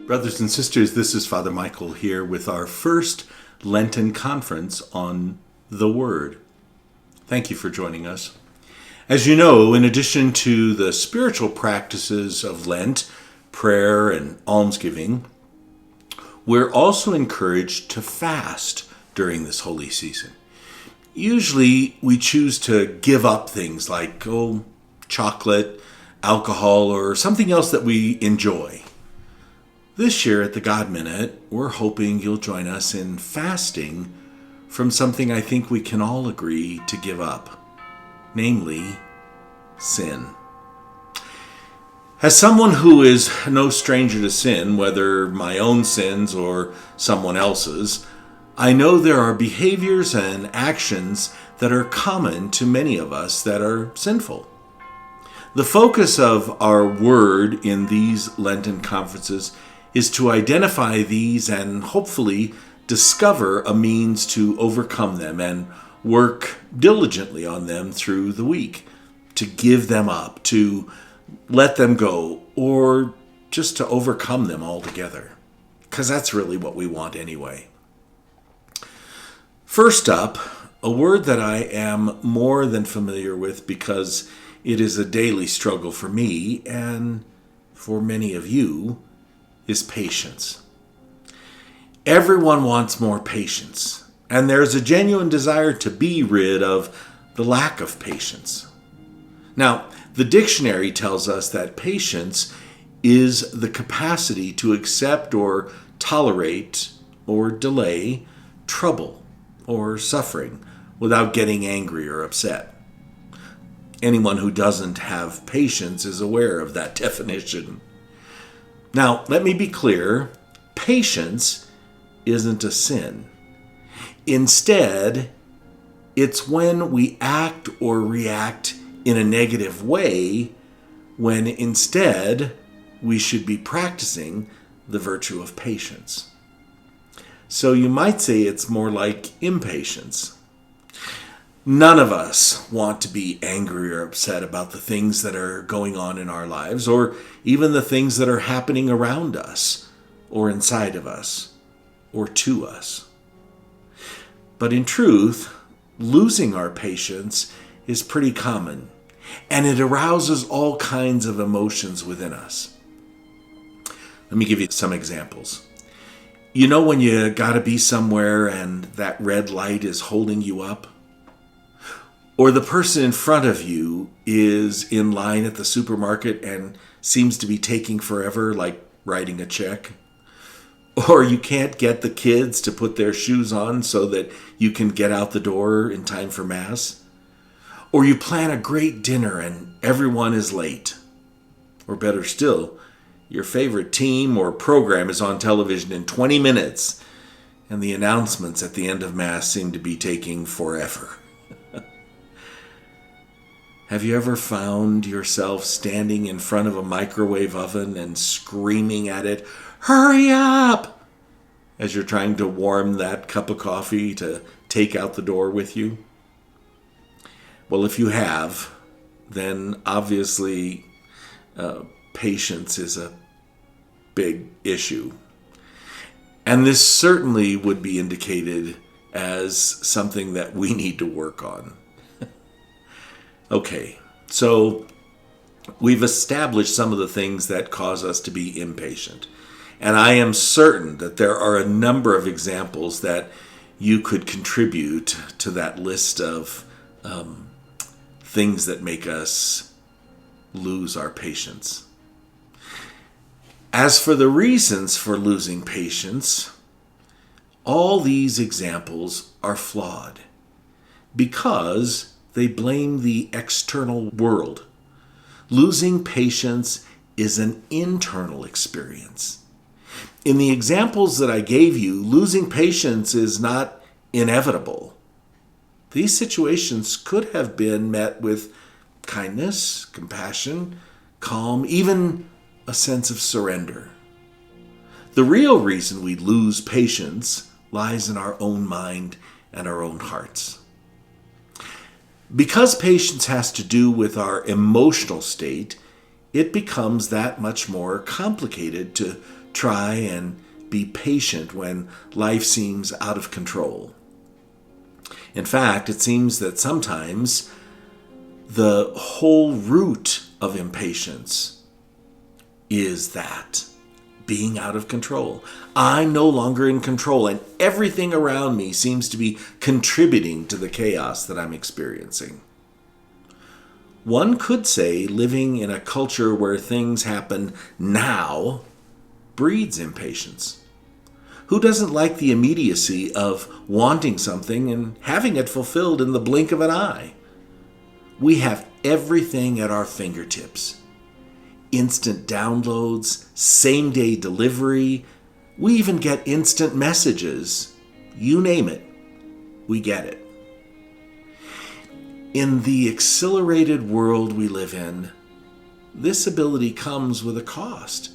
Brothers and sisters, this is Father Michael here with our first Lenten conference on the Word. Thank you for joining us. As you know, in addition to the spiritual practices of Lent, prayer and almsgiving, we're also encouraged to fast during this holy season. Usually we choose to give up things like chocolate, alcohol, or something else that we enjoy. This year at the God Minute, we're hoping you'll join us in fasting from something I think we can all agree to give up, namely sin. As someone who is no stranger to sin, whether my own sins or someone else's, I know there are behaviors and actions that are common to many of us that are sinful. The focus of our word in these Lenten conferences is to identify these and hopefully discover a means to overcome them and work diligently on them through the week, to give them up, to let them go, or just to overcome them altogether. Because that's really what we want anyway. First up, a word that I am more than familiar with because it is a daily struggle for me and for many of you, is patience. Everyone wants more patience, and there's a genuine desire to be rid of the lack of patience. Now, the dictionary tells us that patience is the capacity to accept or tolerate or delay trouble or suffering without getting angry or upset. Anyone who doesn't have patience is aware of that definition. Now, let me be clear, patience isn't a sin. Instead, it's when we act or react in a negative way, when instead we should be practicing the virtue of patience. So you might say it's more like impatience. None of us want to be angry or upset about the things that are going on in our lives, or even the things that are happening around us, or inside of us, or to us. But in truth, losing our patience is pretty common, and it arouses all kinds of emotions within us. Let me give you some examples. You know when you gotta be somewhere and that red light is holding you up? Or the person in front of you is in line at the supermarket and seems to be taking forever, like writing a check. Or you can't get the kids to put their shoes on so that you can get out the door in time for Mass. Or you plan a great dinner and everyone is late. Or better still, your favorite team or program is on television in 20 minutes and the announcements at the end of Mass seem to be taking forever. Have you ever found yourself standing in front of a microwave oven and screaming at it, "Hurry up!" as you're trying to warm that cup of coffee to take out the door with you? Well, if you have, then obviously patience is a big issue. And this certainly would be indicated as something that we need to work on. Okay, so we've established some of the things that cause us to be impatient. And I am certain that there are a number of examples that you could contribute to that list of things that make us lose our patience. As for the reasons for losing patience, all these examples are flawed because they blame the external world. Losing patience is an internal experience. In the examples that I gave you, losing patience is not inevitable. These situations could have been met with kindness, compassion, calm, even a sense of surrender. The real reason we lose patience lies in our own mind and our own hearts. Because patience has to do with our emotional state, it becomes that much more complicated to try and be patient when life seems out of control. In fact, it seems that sometimes the whole root of impatience is that, being out of control. I'm no longer in control, and everything around me seems to be contributing to the chaos that I'm experiencing. One could say living in a culture where things happen now breeds impatience. Who doesn't like the immediacy of wanting something and having it fulfilled in the blink of an eye? We have everything at our fingertips. Instant downloads, same-day delivery. We even get instant messages. You name it, we get it. In the accelerated world we live in, this ability comes with a cost.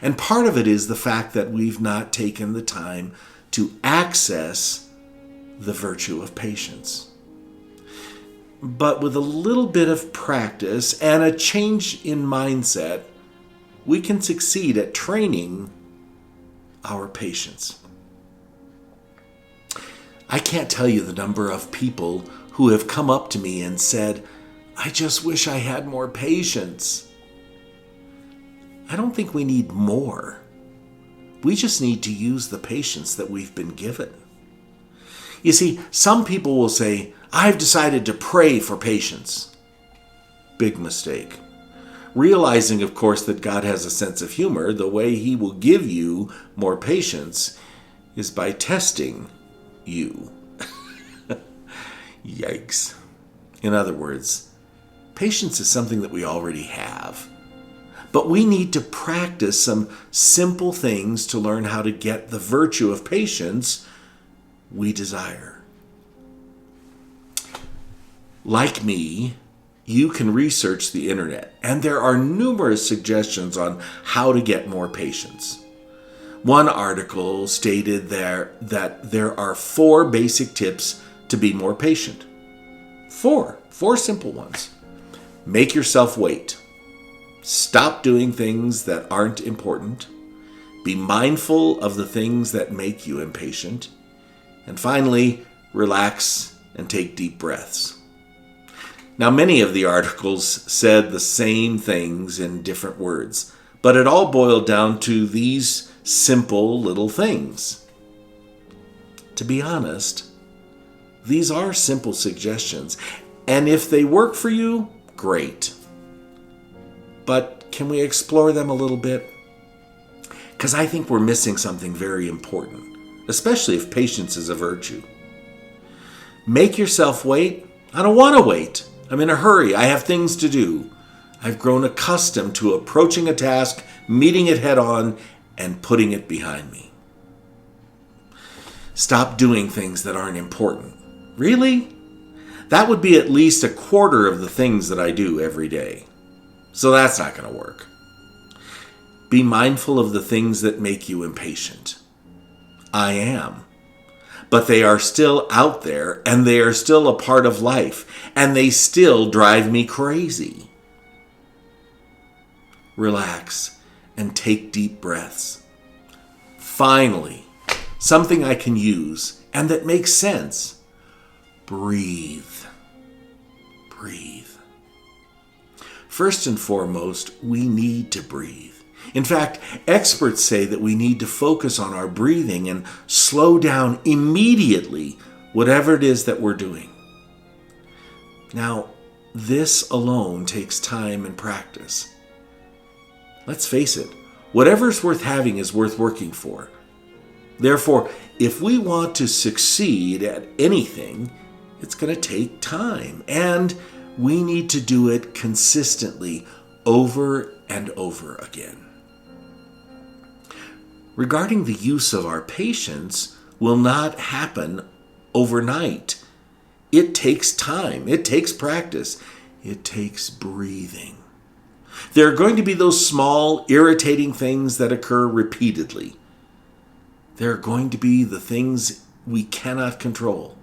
And part of it is the fact that we've not taken the time to access the virtue of patience. But with a little bit of practice and a change in mindset, we can succeed at training our patience. I can't tell you the number of people who have come up to me and said, "I just wish I had more patience." I don't think we need more. We just need to use the patience that we've been given. You see, some people will say, "I've decided to pray for patience." Big mistake. Realizing, of course, that God has a sense of humor, the way He will give you more patience is by testing you. Yikes. In other words, patience is something that we already have. But we need to practice some simple things to learn how to get the virtue of patience we desire. Like me, you can research the internet, and there are numerous suggestions on how to get more patience. One article stated that there are 4 basic tips to be more patient. 4 simple ones. Make yourself wait. Stop doing things that aren't important. Be mindful of the things that make you impatient. And finally, relax and take deep breaths. Now, many of the articles said the same things in different words, but it all boiled down to these simple little things. To be honest, these are simple suggestions, and if they work for you, great. But can we explore them a little bit? Because I think we're missing something very important, especially if patience is a virtue. Make yourself wait. I don't want to wait. I'm in a hurry. I have things to do. I've grown accustomed to approaching a task, meeting it head on, and putting it behind me. Stop doing things that aren't important. Really? That would be at least 1/4 of the things that I do every day. So that's not going to work. Be mindful of the things that make you impatient. I am. But they are still out there, and they are still a part of life, and they still drive me crazy. Relax and take deep breaths. Finally, something I can use and that makes sense. Breathe. Breathe. First and foremost, we need to breathe. In fact, experts say that we need to focus on our breathing and slow down immediately whatever it is that we're doing. Now, this alone takes time and practice. Let's face it, whatever's worth having is worth working for. Therefore, if we want to succeed at anything, it's going to take time, and we need to do it consistently over and over again. Regarding the use of our patience will not happen overnight. It takes time. It takes practice. It takes breathing. There are going to be those small, irritating things that occur repeatedly. There are going to be the things we cannot control.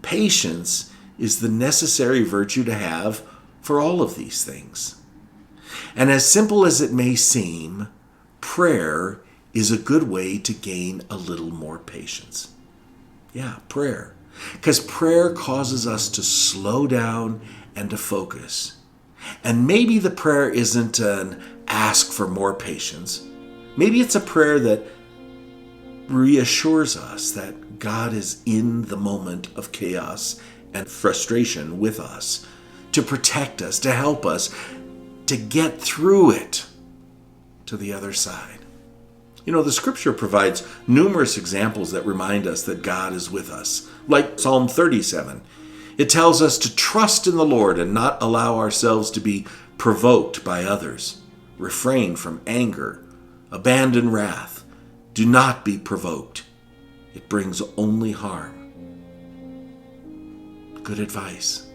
Patience is the necessary virtue to have for all of these things. And as simple as it may seem, prayer is a good way to gain a little more patience. Yeah, prayer. Because prayer causes us to slow down and to focus. And maybe the prayer isn't an ask for more patience. Maybe it's a prayer that reassures us that God is in the moment of chaos and frustration with us, to protect us, to help us, to get through it to the other side. You know, the scripture provides numerous examples that remind us that God is with us. Like Psalm 37. It tells us to trust in the Lord and not allow ourselves to be provoked by others. Refrain from anger. Abandon wrath. Do not be provoked. It brings only harm. Good advice.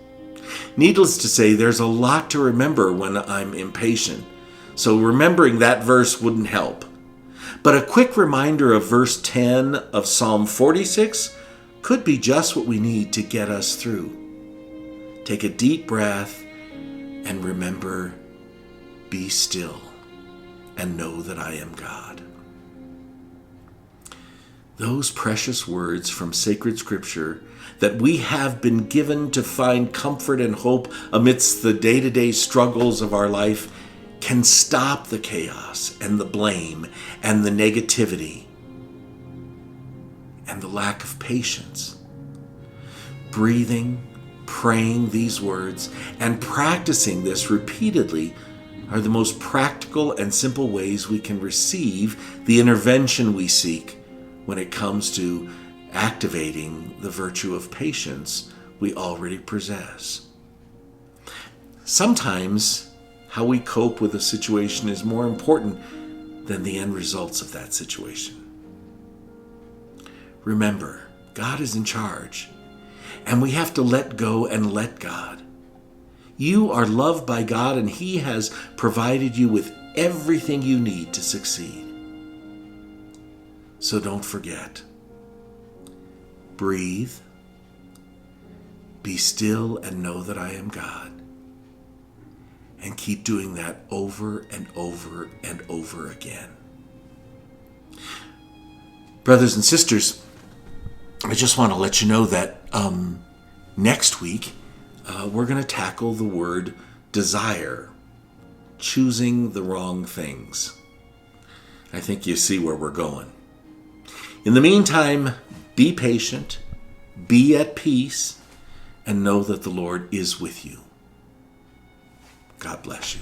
Needless to say, there's a lot to remember when I'm impatient. So remembering that verse wouldn't help. But a quick reminder of verse 10 of Psalm 46 could be just what we need to get us through. Take a deep breath and remember, be still and know that I am God. Those precious words from sacred scripture that we have been given to find comfort and hope amidst the day-to-day struggles of our life can stop the chaos and the blame and the negativity and the lack of patience. Breathing, praying these words, and practicing this repeatedly are the most practical and simple ways we can receive the intervention we seek when it comes to activating the virtue of patience we already possess. Sometimes how we cope with a situation is more important than the end results of that situation. Remember, God is in charge, and we have to let go and let God. You are loved by God, and He has provided you with everything you need to succeed. So don't forget. Breathe. Be still and know that I am God. And keep doing that over and over and over again. Brothers and sisters, I just want to let you know that next week we're going to tackle the word desire, choosing the wrong things. I think you see where we're going. In the meantime, be patient, be at peace, and know that the Lord is with you. God bless you.